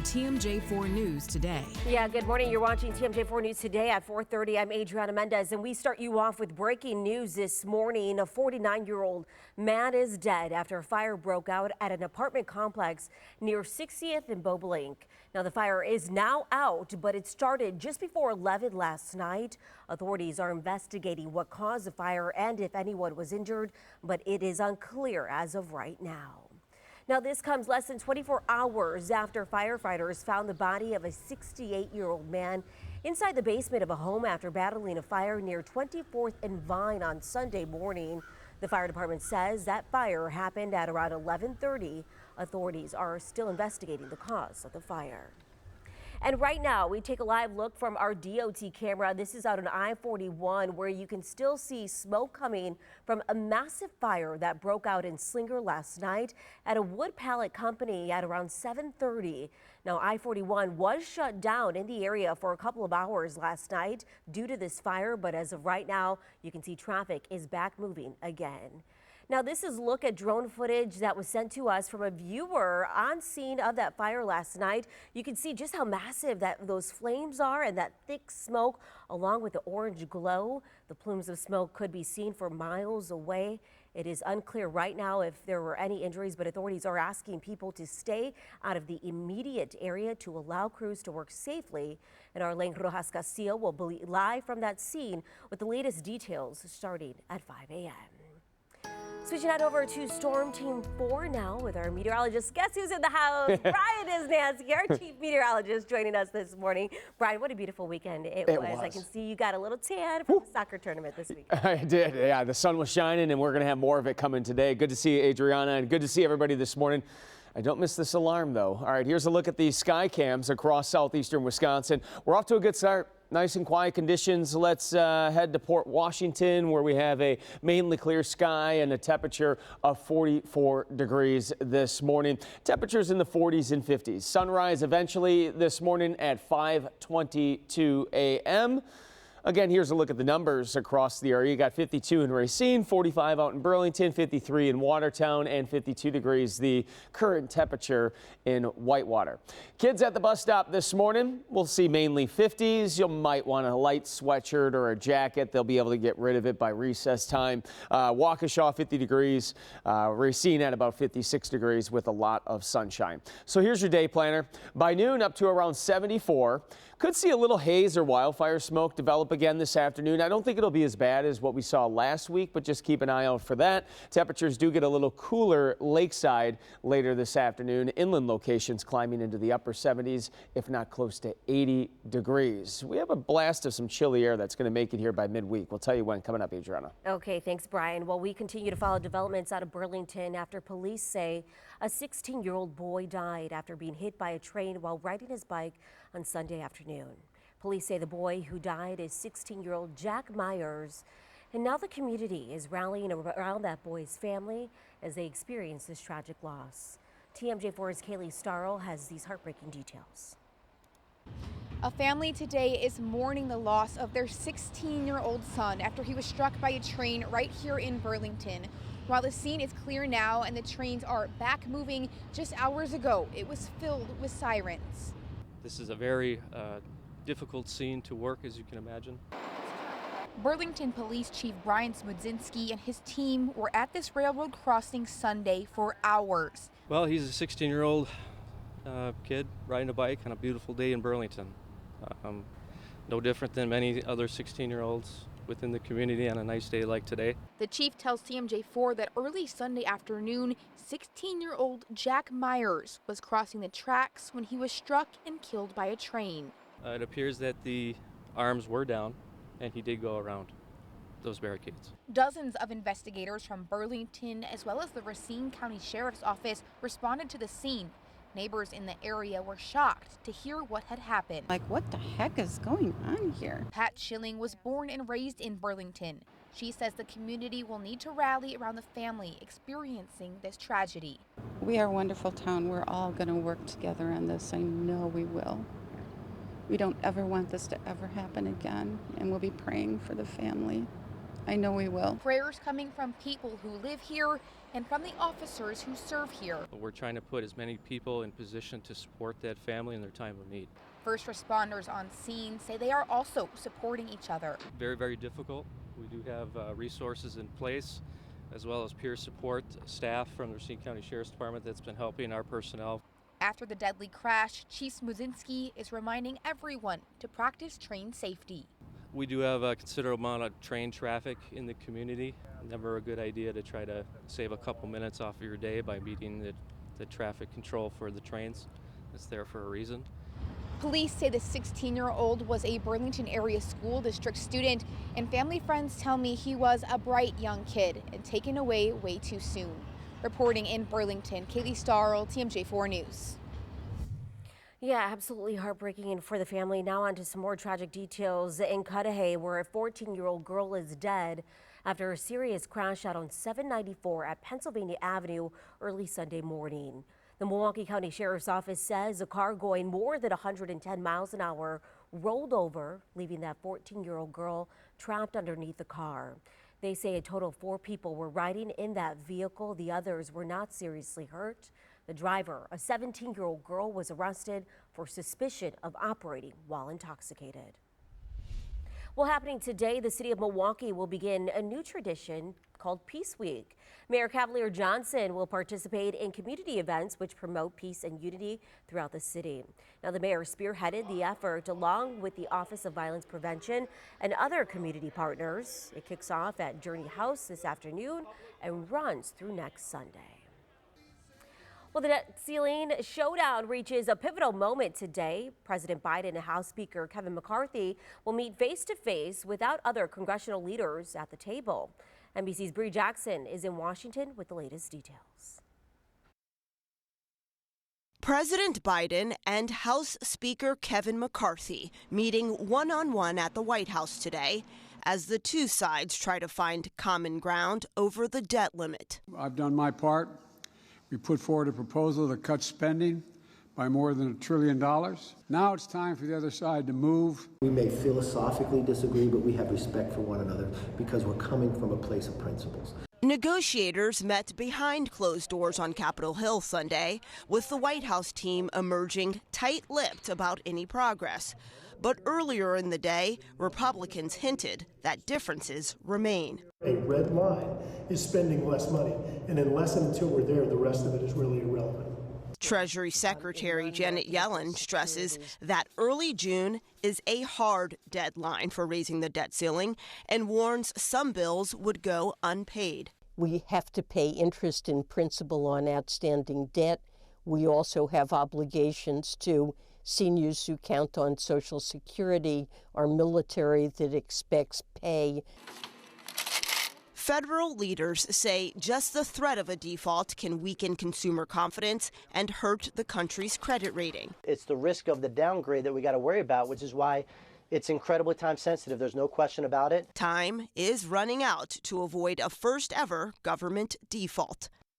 TMJ4 News Today. Yeah, good morning. You're watching TMJ4 News Today at 4:30. I'm Adriana Mendez, and we start you off with breaking news this morning. A 49-year-old man is dead after a fire broke out at an apartment complex near 60th and Bobolink. Now, the fire is now out, but it started just before 11 last night. Authorities are investigating what caused the fire and if anyone was injured, but it is unclear as of right now. Now, this comes less than 24 hours after firefighters found the body of a 68-year-old man inside the basement of a home after battling a fire near 24th and Vine on Sunday morning. The fire department says that fire happened at around 11:30. Authorities are still investigating the cause of the fire. And right now, we take a live look from our DOT camera. This is out on I-41, where you can still see smoke coming from a massive fire that broke out in Slinger last night at a wood pallet company at around 7:30. Now, I-41 was shut down in the area for a couple of hours last night due to this fire, but as of right now, you can see traffic is back moving again. Now, this is a look at drone footage that was sent to us from a viewer on scene of that fire last night. You can see just how massive those flames are and that thick smoke along with the orange glow. The plumes of smoke could be seen for miles away. It is unclear right now if there were any injuries, but authorities are asking people to stay out of the immediate area to allow crews to work safely. And Arlene Rojas Castillo will be live from that scene with the latest details starting at 5 a.m. Switching on over to Storm Team 4 now with our meteorologist. Guess who's in the house? Brian is Nancy, our chief meteorologist, joining us this morning. Brian, what a beautiful weekend it was. I can see you got a little tan from the soccer tournament this week. I did, yeah. The sun was shining, and we're going to have more of it coming today. Good to see you, Adriana, and good to see everybody this morning. I don't miss this alarm, though. All right, here's a look at the sky cams across southeastern Wisconsin. We're off to a good start. Nice and quiet conditions. Let's head to Port Washington, where we have a mainly clear sky and a temperature of 44 degrees this morning. Temperatures in the 40s and 50s. Sunrise eventually this morning at 5:22 a.m. Again, here's a look at the numbers across the area. You got 52 in Racine, 45 out in Burlington, 53 in Watertown, and 52 degrees the current temperature in Whitewater. Kids at the bus stop this morning, we'll see mainly 50s. You might want a light sweatshirt or a jacket. They'll be able to get rid of it by recess time. Waukesha, 50 degrees. Racine at about 56 degrees with a lot of sunshine. So here's your day planner. By noon, up to around 74. Could see a little haze or wildfire smoke develop again this afternoon. I don't think it'll be as bad as what we saw last week, but just keep an eye out for that. Temperatures do get a little cooler lakeside later this afternoon. Inland locations climbing into the upper 70s, if not close to 80 degrees. We have a blast of some chilly air that's going to make it here by midweek. We'll tell you when coming up, Adriana. Okay, thanks, Brian. Well, we continue to follow developments out of Burlington after police say a 16-year-old boy died after being hit by a train while riding his bike on Sunday afternoon. Police say the boy who died is 16-year-old Jack Myers, and now the community is rallying around that boy's family as they experience this tragic loss. TMJ4's Kaylee Starl has these heartbreaking details. A family today is mourning the loss of their 16-year-old son after he was struck by a train right here in Burlington. While the scene is clear now and the trains are back moving, just hours ago it was filled with sirens. This is a very difficult scene to work, as you can imagine. Burlington Police Chief Brian Smudzinski and his team were at this railroad crossing Sunday for hours. Well, he's a 16-year-old kid riding a bike on a beautiful day in Burlington. No different than many other 16-year-olds within the community on a nice day like today. The chief tells TMJ4 that early Sunday afternoon, 16-year-old Jack Myers was crossing the tracks when he was struck and killed by a train. It appears that the arms were down and he did go around those barricades. Dozens of investigators from Burlington as well as the Racine County Sheriff's Office responded to the scene. Neighbors in the area were shocked to hear what had happened. Like, what the heck is going on here? Pat Schilling was born and raised in Burlington. She says the community will need to rally around the family experiencing this tragedy. We are a wonderful town. We're all going to work together on this. I know we will. We don't ever want this to ever happen again, and we'll be praying for the family. I know we will. Prayers coming from people who live here and from the officers who serve here. We're trying to put as many people in position to support that family in their time of need. First responders on scene say they are also supporting each other. Very, very difficult. We do have resources in place, as well as peer support staff from the Racine County Sheriff's Department that's been helping our personnel. After the deadly crash, Chief Smuzinski is reminding everyone to practice train safety. We do have a considerable amount of train traffic in the community. Never a good idea to try to save a couple minutes off of your day by meeting the traffic control for the trains. It's there for a reason. Police say the 16-year-old was a Burlington area school district student, and family friends tell me he was a bright young kid and taken away way too soon. Reporting in Burlington, Kaylee Starl, TMJ4 News. Yeah, absolutely heartbreaking for the family. Now on to some more tragic details in Cudahy, where a 14-year-old girl is dead after a serious crash out on 794 at Pennsylvania Avenue early Sunday morning. The Milwaukee County Sheriff's Office says a car going more than 110 miles an hour rolled over, leaving that 14-year-old girl trapped underneath the car. They say a total of 4 people were riding in that vehicle. The others were not seriously hurt. The driver, a 17-year-old girl, was arrested for suspicion of operating while intoxicated. Well, happening today, the city of Milwaukee will begin a new tradition called Peace Week. Mayor Cavalier Johnson will participate in community events which promote peace and unity throughout the city. Now, the mayor spearheaded the effort along with the Office of Violence Prevention and other community partners. It kicks off at Journey House this afternoon and runs through next Sunday. Well, the debt ceiling showdown reaches a pivotal moment today. President Biden and House Speaker Kevin McCarthy will meet face-to-face without other congressional leaders at the table. NBC's Bree Jackson is in Washington with the latest details. President Biden and House Speaker Kevin McCarthy meeting one-on-one at the White House today as the two sides try to find common ground over the debt limit. I've done my part. We put forward a proposal that cuts spending by more than $1 trillion. Now it's time for the other side to move. We may philosophically disagree, but we have respect for one another because we're coming from a place of principles. Negotiators met behind closed doors on Capitol Hill Sunday, with the White House team emerging tight-lipped about any progress. But earlier in the day, Republicans hinted that differences remain. A red line is spending less money, and unless and until we're there, the rest of it is really irrelevant. Treasury Secretary Janet Yellen stresses that early June is a hard deadline for raising the debt ceiling and warns some bills would go unpaid. We have to pay interest and principal on outstanding debt. We also have obligations to seniors who count on Social Security, our military that expects pay. Federal leaders say just the threat of a default can weaken consumer confidence and hurt the country's credit rating. It's the risk of the downgrade that we got to worry about, which is why it's incredibly time sensitive. There's no question about it. Time is running out to avoid a first ever government default.